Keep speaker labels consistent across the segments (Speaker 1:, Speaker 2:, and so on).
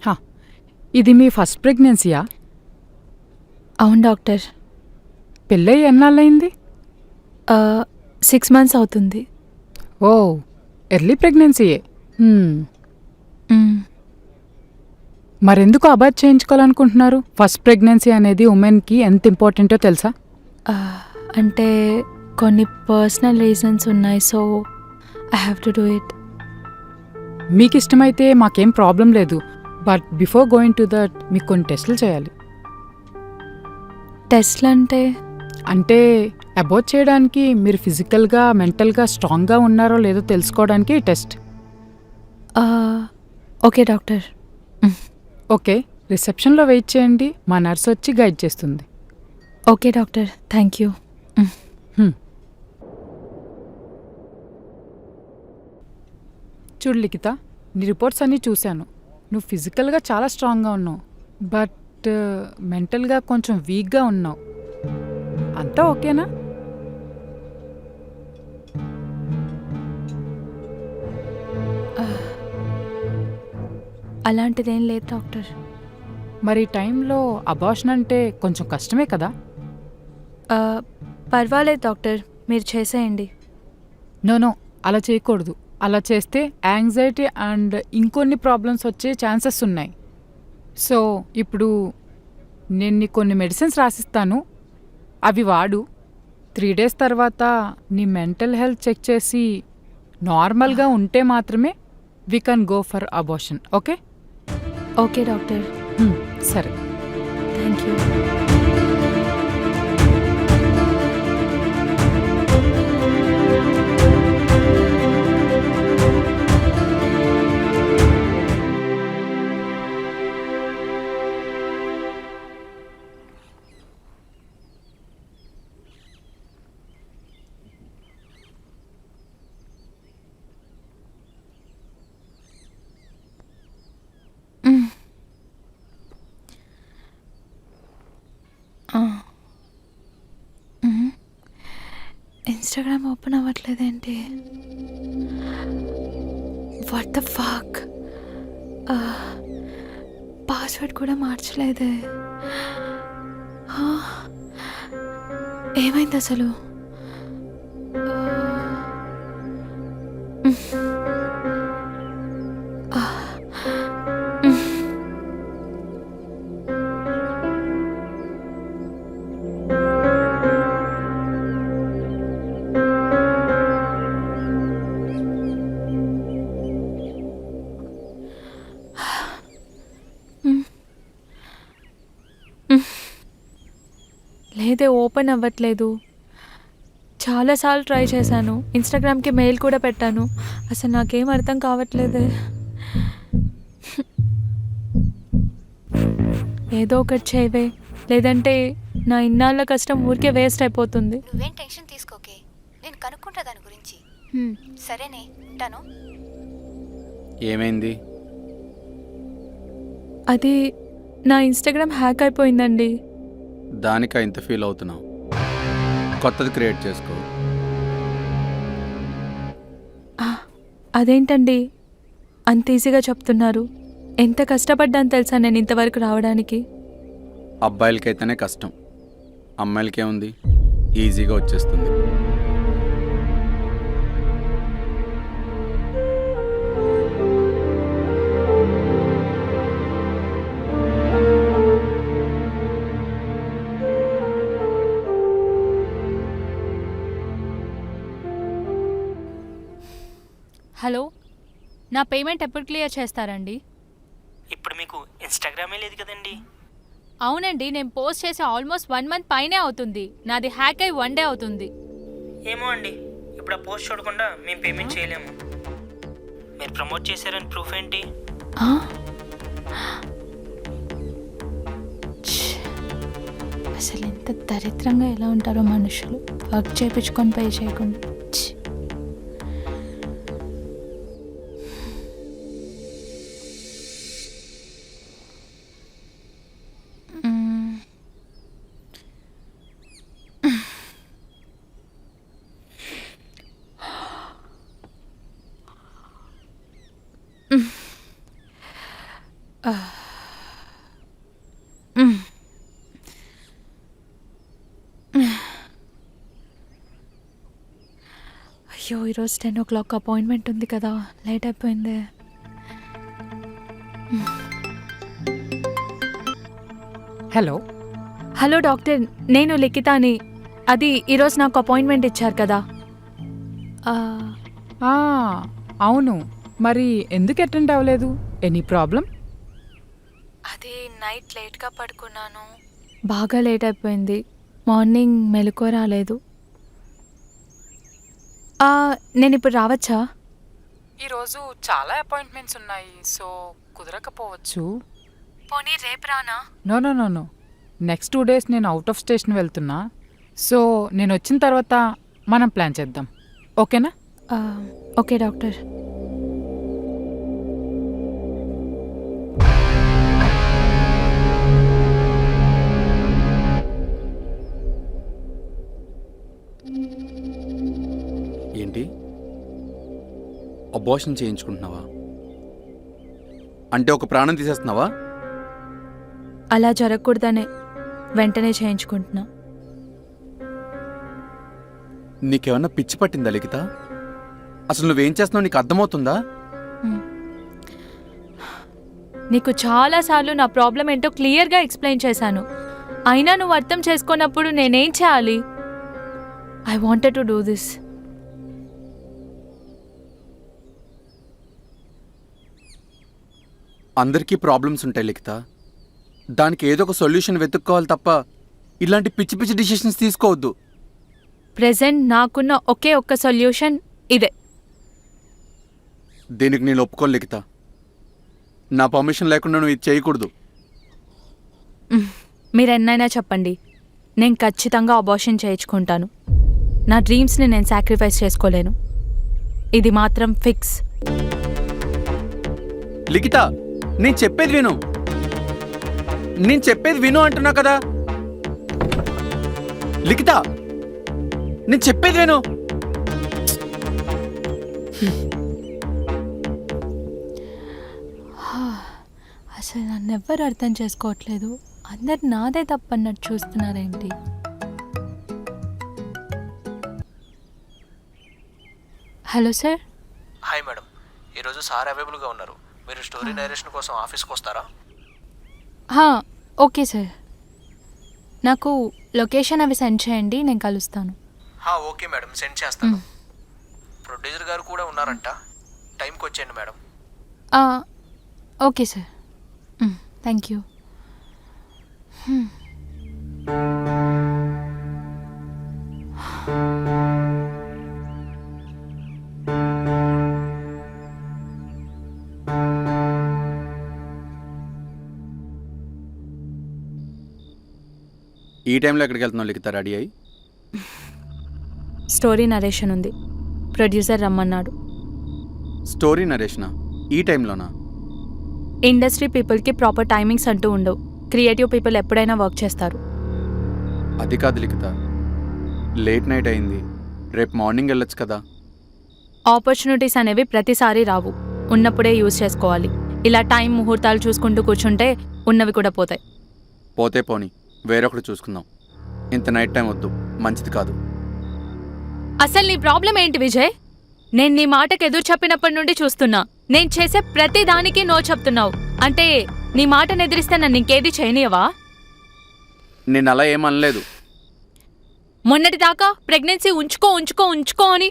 Speaker 1: హా, ఇది మీ ఫస్ట్ ప్రెగ్నెన్సీయా?
Speaker 2: అవును డాక్టర్.
Speaker 1: పెళ్ళై ఎన్నాళ్ళయింది?
Speaker 2: 6 మంత్స్ అవుతుంది.
Speaker 1: ఓ, ఎర్లీ ప్రెగ్నెన్సీయే.
Speaker 2: మ్మ్.
Speaker 1: మరెందుకు అబార్ట్ చేయించుకోవాలనుకుంటున్నారు? ఫస్ట్ ప్రెగ్నెన్సీ అనేది ఉమెన్కి ఎంత ఇంపార్టెంటో తెలుసా?
Speaker 2: ఆ, అంటే కొన్ని పర్సనల్ రీజన్స్ ఉన్నాయి, so I have to do it.
Speaker 1: మీకు ఇష్టమైతే మాకేం ప్రాబ్లం లేదు, but before going to that మీకు కొన్ని టెస్టులు చేయాలి.
Speaker 2: టెస్ట్లు అంటే?
Speaker 1: అంటే అబార్ట్ చేయడానికి మీరు ఫిజికల్గా మెంటల్గా స్ట్రాంగ్గా ఉన్నారో లేదో తెలుసుకోవడానికి ఈ టెస్ట్.
Speaker 2: Okay doctor.
Speaker 1: ఓకే, రిసెప్షన్లో వెయిట్ చేయండి, మా నర్స్ వచ్చి గైడ్ చేస్తుంది.
Speaker 2: Okay doctor, thank you.
Speaker 1: చూడు లిఖిత, నీ రిపోర్ట్స్ అన్నీ చూశాను. నువ్వు ఫిజికల్గా చాలా స్ట్రాంగ్గా ఉన్నావు, బట్ మెంటల్గా కొంచెం వీక్గా ఉన్నావు. అంతా ఓకేనా?
Speaker 2: అలాంటిదేం లేదు డాక్టర్.
Speaker 1: మరి ఈ టైంలో అబార్షన్ అంటే కొంచెం కష్టమే కదా?
Speaker 2: పర్వాలేదు డాక్టర్, మీరు చేసేయండి.
Speaker 1: నో, అలా చేయకూడదు. అలా చేస్తే యాంగ్జైటీ అండ్ ఇంకొన్ని ప్రాబ్లమ్స్ వచ్చే ఛాన్సెస్ ఉన్నాయి. సో ఇప్పుడు నేను నీకు కొన్ని మెడిసిన్స్ రాసిస్తాను, అవి వాడు. 3 days తర్వాత నీ మెంటల్ హెల్త్ చెక్ చేసి నార్మల్గా ఉంటే మాత్రమే we can go for abortion. Okay?
Speaker 2: Okay doctor,
Speaker 1: సరే.
Speaker 2: Thank you. ఇన్స్టాగ్రామ్ ఓపెన్ అవ్వట్లేదేంటి? What the fuck! పాస్వర్డ్ కూడా మార్చలేదే. ఏమైంది అసలు? లేదే, ఓపెన్ అవ్వట్లేదు. చాలాసార్లు ట్రై చేశాను, ఇన్స్టాగ్రామ్కి మెయిల్ కూడా పెట్టాను. అసలు నాకేం అర్థం కావట్లేదే. ఏదో ఒకటి చేయవే, లేదంటే నా ఇన్నాళ్ళ కష్టం ఊరికే వేస్ట్ అయిపోతుంది.
Speaker 3: నువ్వేం టెన్షన్ తీసుకోకే, నేను కనుక్కుంటా దాని గురించి. సరేనే, ఉంటాను.
Speaker 4: ఏమైంది?
Speaker 2: అది నా ఇన్స్టాగ్రామ్ హ్యాక్ అయిపోయిందండి.
Speaker 4: దానికా ఇంత ఫీల్ అవుతున్నావు? కొత్తది క్రియేట్ చేసుకో.
Speaker 2: అదేంటండి అంత ఈజీగా చెప్తున్నారు? ఎంత కష్టపడ్డాను తెలుసా నేను ఇంతవరకు రావడానికి.
Speaker 4: అబ్బాయిలకైతేనే కష్టం, అమ్మాయిలకేముంది, ఈజీగా వచ్చేస్తుంది.
Speaker 2: హలో, నా పేమెంట్ ఎప్పుడు క్లియర్ చేస్తారండి?
Speaker 5: ఇప్పుడు మీకు ఇన్స్టాగ్రామే లేదు కదండి.
Speaker 2: అవునండి, నేను పోస్ట్ చేసి ఆల్మోస్ట్ 1 month పైనే అవుతుంది. నాది హ్యాక్ అయి 1 day అవుతుంది.
Speaker 5: ఏమో అండి, ఇప్పుడు ఆ పోస్ట్ చూడకుండా మేము పేమెంట్ చేయలేము. మీరు ప్రమోట్ చేశారని ప్రూఫ్ ఏంటి?
Speaker 2: అసలు ఎంత దరిద్రంగా ఎలా ఉంటారో మనుషులు, వర్క్ చేయించుకొని పే చేయకుండా. అయ్యో ఈరోజు 10 o'clock అపాయింట్మెంట్ ఉంది కదా, లేట్ అయిపోయింది.
Speaker 1: హలో.
Speaker 2: హలో డాక్టర్, నేను లిఖితాని. అది ఈరోజు నాకు అపాయింట్మెంట్ ఇచ్చారు కదా.
Speaker 1: ఆ, అవును. మరి ఎందుకు అటెండ్ అవ్వలేదు? Any problem?
Speaker 2: అది నైట్ లేట్గా పడుకున్నాను, బాగా లేట్ అయిపోయింది. మార్నింగ్ మెలకువ రాలేదు. నేను ఇప్పుడు రావచ్చా?
Speaker 1: ఈరోజు చాలా అపాయింట్మెంట్స్ ఉన్నాయి, సో కుదరకపోవచ్చు.
Speaker 2: పోనీ రేపు రానా?
Speaker 1: No no no no, next 2 days నేను అవుట్ ఆఫ్ స్టేషన్ వెళ్తున్నా. సో నేను వచ్చిన తర్వాత మనం ప్లాన్ చేద్దాం, ఓకేనా?
Speaker 2: Okay doctor.
Speaker 4: ఏంటి, అబార్షన్ చేయించుకుంటున్నావా? అంటే ఒక ప్రాణం తీసేస్తున్నావా?
Speaker 2: అలా జరగకూడదనే వెంటనే చేయించుకుంటున్నా.
Speaker 4: నీకేమన్నా పిచ్చి పట్టిందా లిఖిత? అసలు నువ్వేం చేస్తున్నావు నీకు అర్థమవుతుందా?
Speaker 2: నీకు చాలాసార్లు నా ప్రాబ్లం ఏంటో క్లియర్గా ఎక్స్ప్లెయిన్ చేశాను, అయినా నువ్వు అర్థం చేసుకున్నప్పుడు నేనేం చేయాలి? I wanted to do this.
Speaker 4: అందరికీ ప్రాబ్లమ్స్ ఉంటాయి లిఖిత, దానికి ఏదో ఒక సొల్యూషన్ వెతుక్కోవాలి తప్ప ఇలాంటి పిచ్చి పిచ్చి డిసిషన్స్ తీసుకోవద్దు.
Speaker 2: ప్రెజెంట్ నాకున్న ఒకే ఒక్క సొల్యూషన్ ఇదే.
Speaker 4: దీనికి నేను ఒప్పుకోను లిఖిత. నా పర్మిషన్ లేకుండా నువ్వు ఇది చేయకూడదు.
Speaker 2: మీరు ఎన్నైనా చెప్పండి, నేను ఖచ్చితంగా అబార్షన్ చేయించుకుంటాను. నా డ్రీమ్స్ని నేను సాక్రిఫైస్ చేసుకోలేను, ఇది మాత్రం ఫిక్స్.
Speaker 4: లిఖిత, నేను చెప్పేది విను. నేను చెప్పేది విను అంటున్నా కదా. లిఖిత, నేను చెప్పేది విను.
Speaker 2: అసలు నన్ను ఎవ్వరు అర్థం చేసుకోవట్లేదు, అందరు నాదే తప్పన్నట్టు చూస్తున్నారేంటి? Hello sir.
Speaker 6: హాయ్ మేడం, ఈరోజు సార్ అవైలబుల్గా ఉన్నారు. మీరు స్టోరీ నరేషన్ కోసం ఆఫీస్కి వస్తారా?
Speaker 2: ఓకే సార్, నాకు లొకేషన్ అవి సెండ్ చేయండి, నేను కలుస్తాను.
Speaker 6: ఓకే మేడం, సెండ్ చేస్తాను. ప్రొడ్యూసర్ గారు కూడా ఉన్నారంట, టైంకి వచ్చేయండి madam.
Speaker 2: Okay sir, thank you.
Speaker 4: ఈ టైంలో ఎక్కడికి వెళ్తున్నావు లిఖిత రెడీ అయ్యి?
Speaker 2: స్టోరీ నరేషన్ ఉంది, ప్రొడ్యూసర్ రమ్మన్నాడు.
Speaker 4: స్టోరీ నరేషనా? ఈ టైంలోనా?
Speaker 2: ఇండస్ట్రీ పీపుల్కి ప్రాపర్ టైమింగ్స్ అంటూ ఉండవు, క్రియేటివ్ పీపుల్ ఎప్పుడైనా వర్క్ చేస్తారు.
Speaker 4: అది కాదు లిఖిత, లేట్ నైట్ అయింది, రేపు మార్నింగ్ వెళ్ళొచ్చు కదా.
Speaker 2: ఆపర్చునిటీస్ అనేవి ప్రతిసారి రావు, ఉన్నప్పుడే యూజ్ చేసుకోవాలి. ఇలా టైం ముహూర్తాలు చూసుకుంటూ కూర్చుంటే ఉన్నవి కూడా పోతాయి.
Speaker 4: పోతే పోని, వేరొకటి చూసుకుందాం. ఇంత నైట్ టైం వద్దు, మంచిది కాదు.
Speaker 2: అసలు నీ ప్రాబ్లం ఏంటి విజయ్? నేను నీ మాటకు ఎదురు చెప్పినప్పటి నుండి చూస్తున్నా, నేను చేసే ప్రతి దానికి నో చెప్తున్నావు. అంటే నీ మాటను ఎదిరిస్తే నన్ను ఇంకేది చేయనియవా?
Speaker 4: నేను అలా ఏమనలేదు.
Speaker 2: మొన్నటి దాకా ప్రెగ్నెన్సీ ఉంచుకో ఉంచుకో ఉంచుకో అని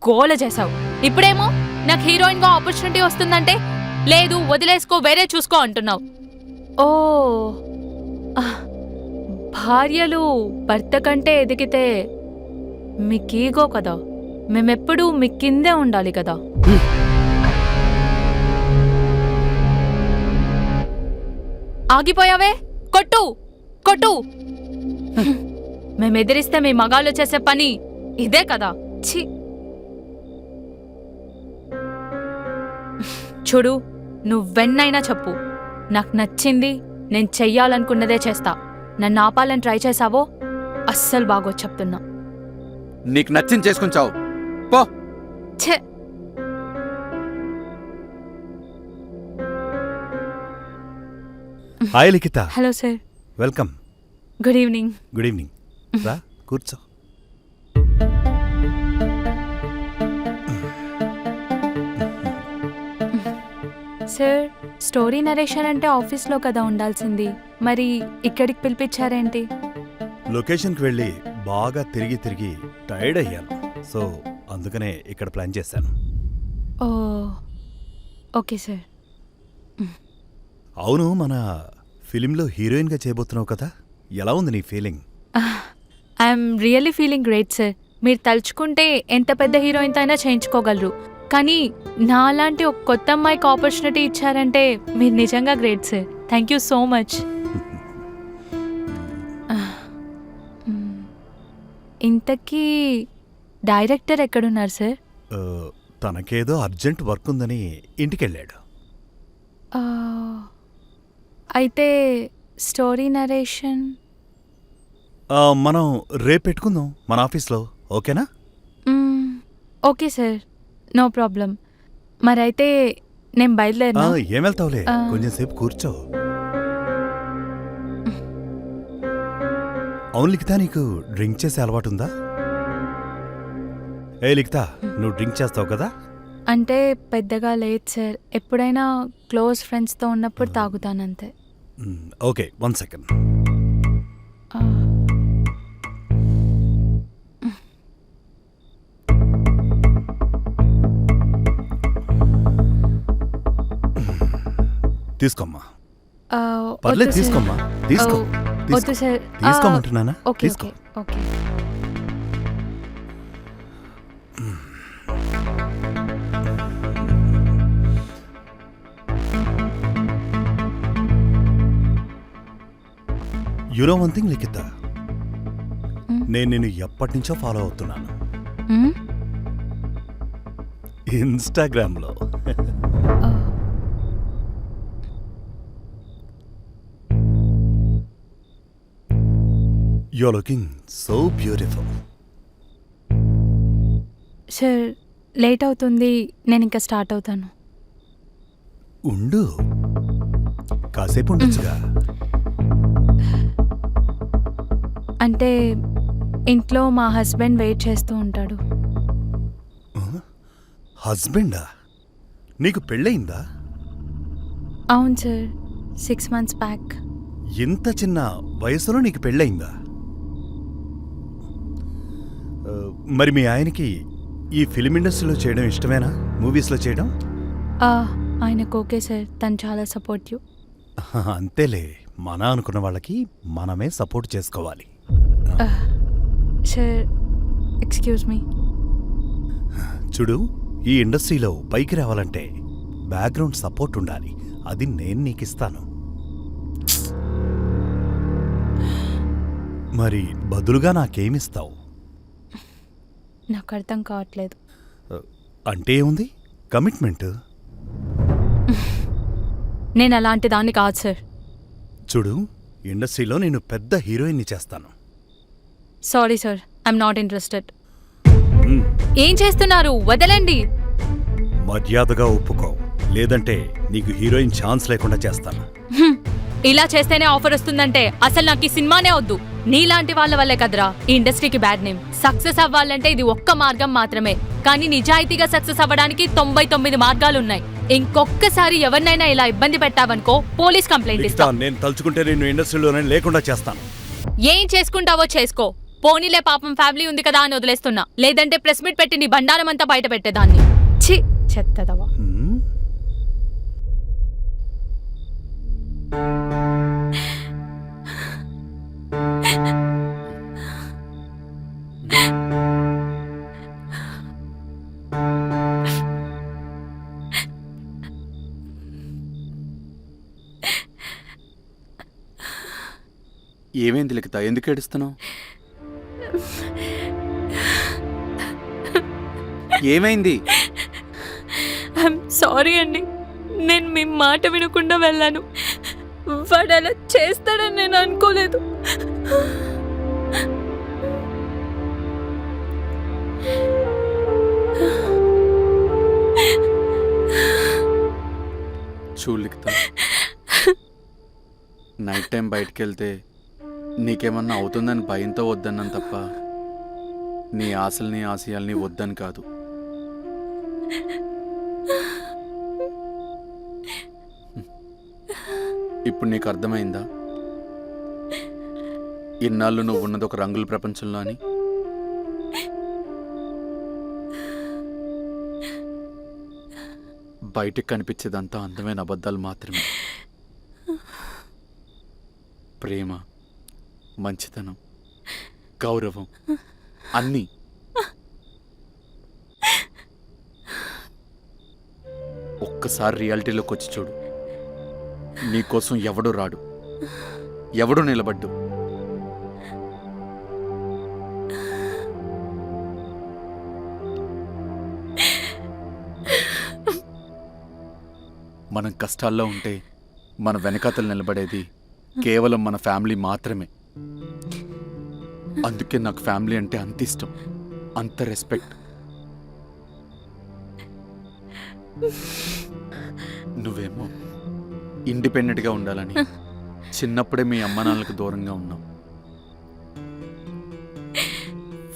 Speaker 2: గోల చేశావు, ఇప్పుడేమో నాకు హీరోయిన్గా ఆపర్చునిటీ వస్తుందంటే లేదు వదిలేసుకో వేరే చూసుకో అంటున్నావు. ఓ, భార్యలు భర్త కంటే ఎదిగితే మీకు ఈగో కదా, మేమెప్పుడూ మీ కిందే ఉండాలి కదా. ఆగిపోయావే, కొట్టు కొట్టు. మేమెదిరిస్తే మీ మగాళ్ళు చేసే పని ఇదే కదా. ఛీ, చూడు, నువ్వెన్నైనా చెప్పు, నాకు నచ్చింది నేను చెయ్యాలనుకున్నదే చేస్తా. నన్ను ఆపాలని ట్రై చేసావో అస్సలు బాగో చెప్తున్నా.
Speaker 4: నీకు నచ్చింది చేసుకుని చావు పో.
Speaker 2: ఛే,
Speaker 7: hi Likhitha.
Speaker 2: Hello sir.
Speaker 7: Welcome.
Speaker 2: Good evening.
Speaker 7: Good evening. రా కూర్చో.
Speaker 2: సార్ స్టోరీ నరేషన్ అంటే ఆఫీస్లో కదా ఉండాల్సింది, మరి ఇక్కడికి పిలిపించారేంటి?
Speaker 7: లొకేషన్కి వెళ్ళి బాగా తిరిగి తిరిగి టైర్డ్ అయ్యాను. సో అందుకనే ఇక్కడ ప్లాన్ చేశాను.
Speaker 2: ఓ ఓకే సార్.
Speaker 7: అవును, మన ఫిలింలో హీరోయిన్గా చేయబోతున్నావు కదా, ఎలా ఉంది నీ feeling?
Speaker 2: I'm really feeling great sir. మీరు తలుచుకుంటే ఎంత పెద్ద హీరోయిన్తో అయినా చేయించుకోగలరు, కానీ నాలాంటి ఒక కొత్త అమ్మాయికి ఆపర్చునిటీ ఇచ్చారంటే మీరు నిజంగా great sir. Thank you so much. ఇంతకీ డైరెక్టర్ ఎక్కడున్నారు సార్?
Speaker 7: తనకేదో అర్జెంట్ వర్క్ ఉందని ఇంటికెళ్ళాడు.
Speaker 2: ఆ, అయితే స్టోరీ నరేషన్
Speaker 7: మనం రేపు పెట్టుకుందాం మన ఆఫీస్లో, ఓకేనా?
Speaker 2: Okay sir, no problem. మరైతే నేను బయలుదేరినా?
Speaker 7: ఏం వెళ్తావులే, కొంచెం సేపు కూర్చో. అవును లిఖితా, నీకు డ్రింక్ చేసే అలవాటుందా? ఏ లిఖితా, నువ్వు డ్రింక్ చేస్తావు కదా?
Speaker 2: అంటే పెద్దగా లేదు సార్, ఎప్పుడైనా క్లోజ్ ఫ్రెండ్స్తో ఉన్నప్పుడు తాగుతానంతే.
Speaker 7: Okay, 1 second.
Speaker 2: ఆ,
Speaker 7: తీసుకోమ్మా.
Speaker 2: ఆ,
Speaker 7: పర్లేదు,
Speaker 2: వద్దు సార్.
Speaker 7: తీసుకోమ్మా. తీసుకో,
Speaker 2: వద్దు సార్.
Speaker 7: తీసుకోమంటున్నానా?
Speaker 2: ఓకే
Speaker 7: తీసుకో.
Speaker 2: Okay okay.
Speaker 7: You know one thing Likhitha, నేను నిన్ను ఎప్పటి నుంచో ఫాలో అవుతున్నాను
Speaker 2: మ్మ్?
Speaker 7: ఇన్స్టాగ్రామ్లో.
Speaker 2: ఆ,
Speaker 7: you are looking so beautiful.
Speaker 2: Sir late అవుతుంది, నేను ఇంకా స్టార్ట్ అవుతాను.
Speaker 7: ఉండు, కాసేపు ఉండొచ్చుగా.
Speaker 2: అంటే ఇంట్లో మా హస్బెండ్ వెయిట్ చేస్తూ ఉంటాడు.
Speaker 7: హస్బెండా? నీకు పెళ్ళయిందా?
Speaker 2: అవును సార్, 6 months బ్యాక్.
Speaker 7: ఇంత చిన్న వయసులో నీకు పెళ్ళయిందా? మరి మీ ఆయనకి ఈ ఫిలిం ఇండస్ట్రీలో చేయడం ఇష్టమేనా, మూవీస్లో చేయడం?
Speaker 2: ఆయనకు ఓకే సార్, తను చాలా సపోర్టివ్.
Speaker 7: అంతేలే, మన అనుకున్న వాళ్ళకి మనమే సపోర్ట్ చేసుకోవాలి.
Speaker 2: Sir excuse me.
Speaker 7: చూడు, ఈ ఇండస్ట్రీలో పైకి రావాలంటే బ్యాక్గ్రౌండ్ సపోర్ట్ ఉండాలి. అది నేను నీకు ఇస్తాను. మరి బదులుగా నాకేమిస్తావు?
Speaker 2: నాకు అర్థం కావట్లేదు.
Speaker 7: అంటే ఏముంది, కమిట్మెంట్.
Speaker 2: నేను అలాంటి దాన్ని కాదు సార్.
Speaker 7: చూడు, ఇండస్ట్రీలో నేను పెద్ద హీరోయిన్ని చేస్తాను.
Speaker 2: Sorry sir, I'm not interested. ఏం చేస్తున్నారు? వదలండి.
Speaker 7: మర్యాదగా ఒప్పుకో, లేదంటే నీకు హీరోయిన్ ఛాన్స్ లేకుండా చేస్తాను.
Speaker 2: ఇలా చేస్తేనే ఆఫర్ వస్తుందంటే అసలు నాకు ఈ సినిమానే వద్దు. నీలాంటి వాళ్ళ వల్లే కదరా ఈ ఇండస్ట్రీకి బ్యాడ్ నేమ్. సక్సెస్ అవ్వాలంటే ఇది ఒక్క మార్గం మాత్రమే, కానీ నిజాయితీగా సక్సెస్ అవ్వడానికి 99 మార్గాలున్నాయి. ఇంకొక్కసారి ఎవరినైనా ఇలా ఇబ్బంది పెట్టావనుకో పోలీస్ కంప్లైంట్ ఇస్తా.
Speaker 7: నేను తలుచుకుంటే నేను ఇండస్ట్రీలోనే లేకుండా చేస్తాను.
Speaker 2: ఏం చేసుకుంటావో చేసుకో. పోనీలే, పాపం ఫ్యామిలీ ఉంది కదా అని వదిలేస్తున్నా, లేదంటే ప్రెస్ మీట్ పెట్టి నీ బండారం అంతా బయట పెట్టేదాన్ని. ఛీ, చెత్తదవా.
Speaker 4: ఏమైంది లిఖిత, ఎందుకు ఏడుస్తున్నావు? ఏమైంది?
Speaker 2: ఐఎమ్ సారీ అండి, నేను మీ మాట వినకుండా వెళ్ళాను. వాడు అలా చేస్తాడని నేను అనుకోలేదు.
Speaker 4: చూడు లిఖిత, నైట్ టైం బయటికి వెళ్తే నీకేమన్నా అవుతుందని భయంతో వద్దన్నాను తప్ప నీ ఆశల్ని ఆశయాల్ని వద్దని కాదు. ఇప్పుడు నీకు అర్థమైందా ఇన్నాళ్ళు నువ్వు ఉన్నది ఒక రంగుల ప్రపంచంలో అని? బయటికి కనిపించేదంతా అందమైన అబద్ధాలు మాత్రమే. ప్రేమ, మంచితనం, గౌరవం అన్నీ ఒక్కసారి రియాలిటీలోకి వచ్చి చూడు. నీకోసం ఎవడు రాడు, ఎవడు నిలబడ్డు. మనం కష్టాల్లో ఉంటే మన వెనకాతలు నిలబడేది కేవలం మన ఫ్యామిలీ మాత్రమే. అందుకే నాకు ఫ్యామిలీ అంటే అంత ఇష్టం, అంత రెస్పెక్ట్. నువ్వేమో ఇండిపెండెంట్గా ఉండాలని చిన్నప్పుడే మీ అమ్మ నాన్నలకు దూరంగా ఉన్నావు.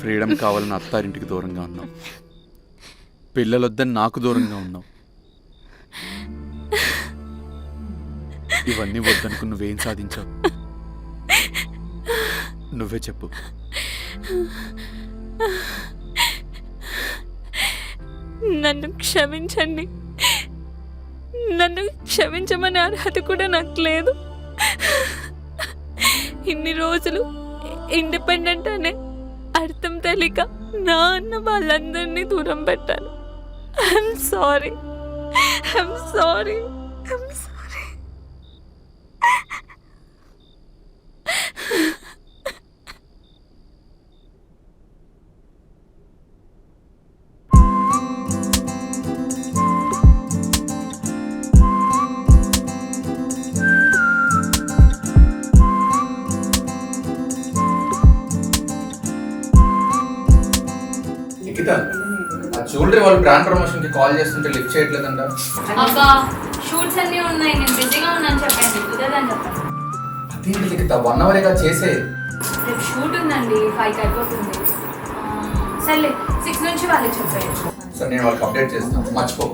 Speaker 4: ఫ్రీడమ్ కావాలని అత్తారింటికి దూరంగా ఉన్నావు. పిల్లలొద్దని నాకు దూరంగా ఉన్నావు. ఇవన్నీ వద్దనుకు నువ్వేం సాధించావు? నువ్వే చెప్పు.
Speaker 2: నన్ను క్షమించండి. నన్ను క్షమించమనే అర్హత కూడా నాకు లేదు. ఇన్ని రోజులు ఇండిపెండెంట్ అనే అర్థం తెలియక నా అన్న వాళ్ళందరినీ దూరం పెట్టాను. I'm sorry. I'm sorry. I'm sorry.
Speaker 8: ఆ జ్యువెలరీ వాళ్ళు బ్రాండ్ ప్రమోషన్ కి కాల్ చేస్తుంటే లిఫ్ట్ చేయట్లేదంట.
Speaker 2: అబ్బా షూట్స్ అన్నీ ఉన్నాయి, నేను బిజీగా ఉన్నాను చెప్పండి, కుదరదని చెప్పండి.
Speaker 8: అదేంటి లిఖిత, 1 అవరేగా చేసే.
Speaker 2: రేపు షూట్ ఉందండి, 5కి అయిపోతుంది. సర్లే 6 నుంచి వాళ్ళకి చెప్పాను.
Speaker 8: సరే నేను వాళ్ళకి అప్డేట్ చేస్తాను, మర్చిపో.